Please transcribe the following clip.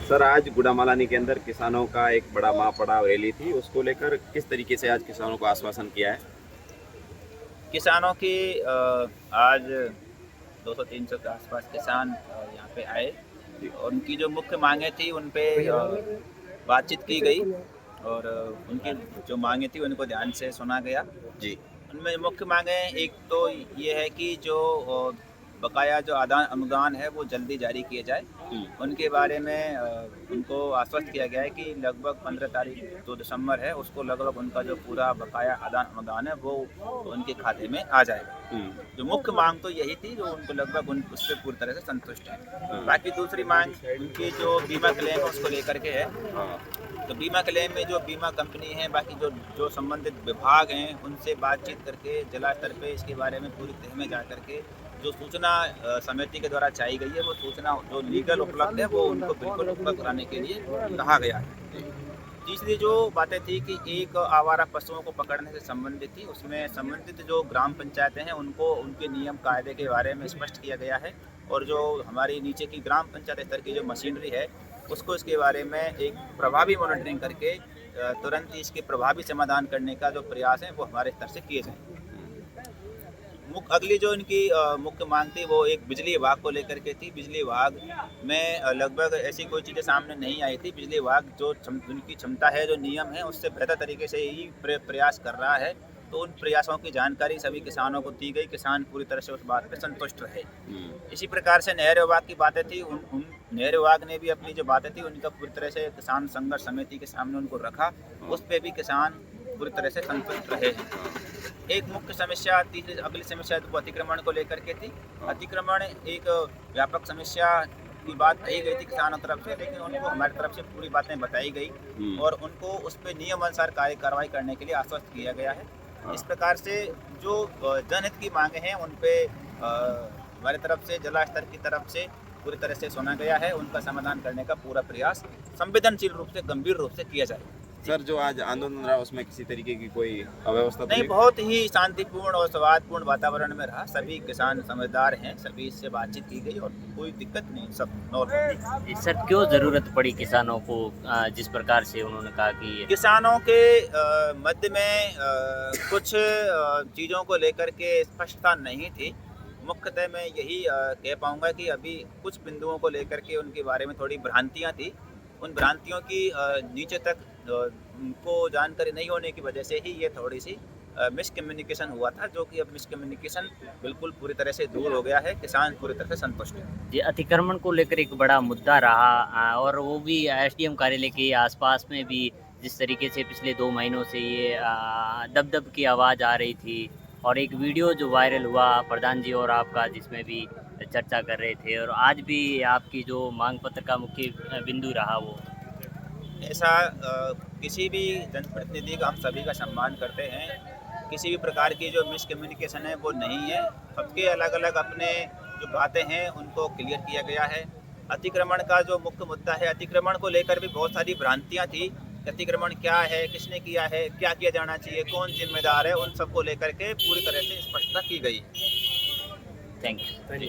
Sir, आज गुड़ामालानी के अंदर किसानों का एक बड़ा महापड़ाव रैली थी, उसको लेकर किस तरीके से आज किसानों को आश्वासन किया है? किसानों की आज 200-300 के आसपास किसान यहाँ पे आए। जी। उनकी जो मुख्य मांगें थी उन पे बातचीत की गई और उनकी जो मांगें थी उनको ध्यान से सुना गया। जी। उनमें मुख्य मांगें एक तो ये है कि जो बकाया जो आदान अनुदान है वो जल्दी जारी किए जाए। हुँ। उनके बारे में उनको आश्वस्त किया गया है कि लगभग 15 तारीख जो दिसंबर है उसको लगभग उनका जो पूरा बकाया आदान अनुदान है वो उनके खाते में आ जाएगा। हुँ। जो मुख्य मांग तो यही थी जो उनको लगभग उन उससे पूरी तरह से संतुष्ट है। हाँ। बाकी दूसरी मांग उनकी जो बीमा क्लेम है उसको लेकर के है। हाँ। तो बीमा क्लेम में जो बीमा कंपनी है बाकी जो जो संबंधित विभाग हैं उनसे बातचीत करके जिला स्तर पे इसके बारे में पूरी तह में जा करके जो सूचना समिति के द्वारा चाहिए गई है वो सूचना जो लीगल उपलब्ध है वो उनको बिल्कुल उपलब्ध कराने के लिए कहा गया है। तीसरी जो बातें थी कि एक आवारा पशुओं को पकड़ने से संबंधित थी, उसमें संबंधित जो ग्राम पंचायतें हैं उनको उनके नियम कायदे के बारे में स्पष्ट किया गया है और जो हमारी नीचे की ग्राम पंचायत स्तर की जो मशीनरी है उसको इसके बारे में एक प्रभावी मॉनिटरिंग करके तुरंत ही इसके प्रभावी समाधान करने का जो प्रयास है वो हमारे स्तर से किए जाएँ। अगली जो इनकी मुख्य मांग थी वो एक बिजली विभाग को लेकर के थी। बिजली विभाग में लगभग ऐसी कोई चीज़ें सामने नहीं आई थी। बिजली विभाग जो उनकी क्षमता है, जो नियम है, उससे बेहतर तरीके से ही प्रयास कर रहा है। तो उन प्रयासों की जानकारी सभी किसानों को दी गई, किसान पूरी तरह से उस बात पे संतुष्ट रहे। इसी प्रकार से नहर विभाग की बातें थी, उन नहर विभाग ने भी अपनी जो बातें थी उनका पूरी तरह से किसान संघर्ष समिति के सामने उनको रखा, उस पे भी किसान पूरी तरह से संतुष्ट रहे हैं। एक मुख्य समस्या तीसरी अगली समस्या वो अतिक्रमण को लेकर के थी। अतिक्रमण एक व्यापक समस्या की बात कही गई थी किसानों तरफ से, लेकिन उनको हमारी तरफ से पूरी बातें बताई गई और उनको उस पे नियम अनुसार कार्रवाई करने के लिए आश्वस्त किया गया है। इस प्रकार से जो जनहित की मांगे हैं उन पे हमारी तरफ से जिला स्तर की तरफ से पूरी तरह से सुना गया है। उनका समाधान करने का पूरा प्रयास संवेदनशील रूप से, गंभीर रूप से किया जाएगा। सर, जो आज आंदोलन रहा उसमें किसी तरीके की कोई अव्यवस्था तो नहीं, बहुत ही शांतिपूर्ण और सौहार्दपूर्ण वातावरण में रहा। सभी किसान समझदार हैं, सभी से बातचीत की गई और कोई दिक्कत नहीं, सब नॉर्मल। सर, क्यों ज़रूरत पड़ी किसानों को जिस प्रकार से उन्होंने कहा कि किसानों के मध्य में कुछ चीज़ों को लेकर के स्पष्टता नहीं थी। मुख्यतः मैं यही कह पाऊँगा कि अभी कुछ बिंदुओं को लेकर के उनके बारे में थोड़ी भ्रांतियाँ थी। उन भ्रांतियों की नीचे तक उनको जानकारी नहीं होने की वजह से ही ये थोड़ी सी मिसकम्युनिकेशन हुआ था, जो कि अब मिसकम्युनिकेशन बिल्कुल पूरी तरह से दूर हो गया है। किसान पूरी तरह से संतुष्ट है। जी, अतिक्रमण को लेकर एक बड़ा मुद्दा रहा और वो भी एसडीएम कार्यालय के आसपास में भी जिस तरीके से पिछले 2 महीनों से ये दब-दब की आवाज़ आ रही थी और एक वीडियो जो वायरल हुआ प्रधान जी और आपका जिसमें भी चर्चा कर रहे थे और आज भी आपकी जो मांग पत्र का मुख्य बिंदु रहा वो। ऐसा किसी भी जनप्रतिनिधि का हम सभी का सम्मान करते हैं। किसी भी प्रकार की जो मिसकम्युनिकेशन है वो नहीं है। सबके अलग-अलग अपने जो बातें हैं उनको क्लियर किया गया है। अतिक्रमण का जो मुख्य मुद्दा है, अतिक्रमण को लेकर भी बहुत सारी भ्रांतियाँ थी। अतिक्रमण क्या है, किसने किया है, क्या किया जाना चाहिए, कौन जिम्मेदार है, उन सबको लेकर के पूरी तरह से स्पष्टता की गई है। Thank you.